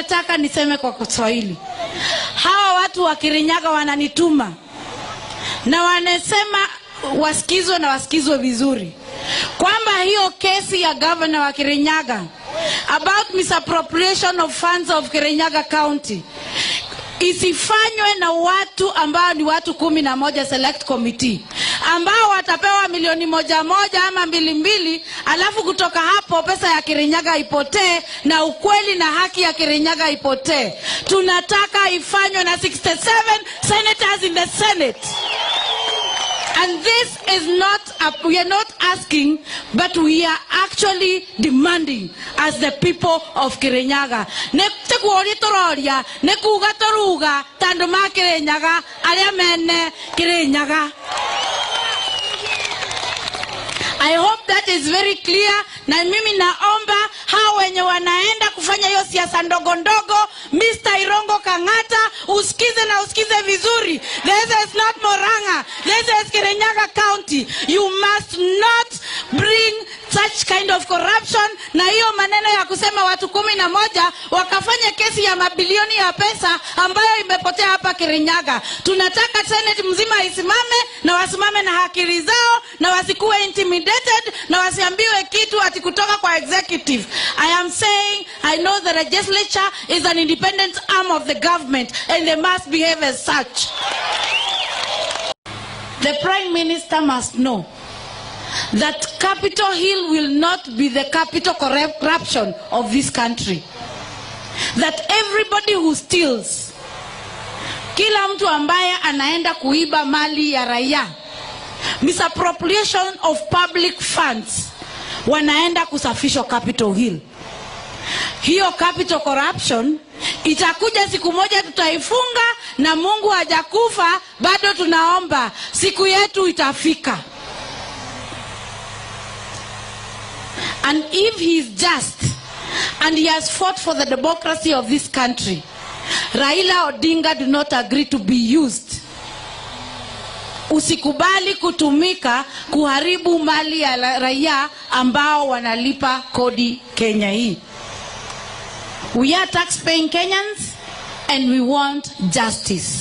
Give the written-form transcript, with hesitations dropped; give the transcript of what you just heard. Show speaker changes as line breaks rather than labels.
Nataka niseme kwa Kiswahili. Hawa watu wa Kirinyaga wananituma na wanasema wasikizwe na wasikizwe vizuri, kwamba hiyo kesi ya governor wa Kirinyaga about misappropriation of funds of Kirinyaga County isifanywe na watu ambao ni watu 11 select committee ambao watapewa milioni 1 ama 2, alafu kutoka hapo pesa ya Kirinyaga ipotee na ukweli na haki ya Kirinyaga ipotee. Tunataka ifanywe na 67 senators in the Senate. And this is not, we are not asking, but we are actually demanding as the people of Kirinyaga. Nekutekuori tororia, nekuga toruga, tanduma Kirinyaga, alia mene Kirinyaga. I hope that is very clear. Na mimi naomba hao wenye wanaenda kufanya hiyo siasa ndogo ndogo, Mr. Irongo Kang'ata, usikize na usikize vizuri. This is not Murang'a. This is Kirinyaga County. You must not bring such kind of corruption. Na hiyo maneno ya kusema watu 11 wakafanya kesi ya mabilioni ya pesa ambayo imepotea hapa Kirinyaga. Tunataka Senate mzima isimame na wasimame na haki zao na wasikuwe intimidated na wasiambiwe kitu ati kutoka kwa executive. I am saying I know the legislature is an independent arm of the government and they must behave as such. The Prime Minister must know that Capitol Hill will not be the capital corruption of this country. That everybody who steals, kila mtu ambaye anaenda kuiba mali ya raia, misappropriation of public funds, wanaenda kusafishwa Capitol Hill. Hiyo capital corruption itakuja siku moja, tutaifunga, na Mungu hajakufa, bado tunaomba siku yetu itafika. And if he is just and he has fought for the democracy of this country, Raila Odinga do not agree to be used. Usikubali kutumika kuharibu mali ya raia ambao wanalipa kodi Kenya hii. We are tax-paying Kenyans and we want justice.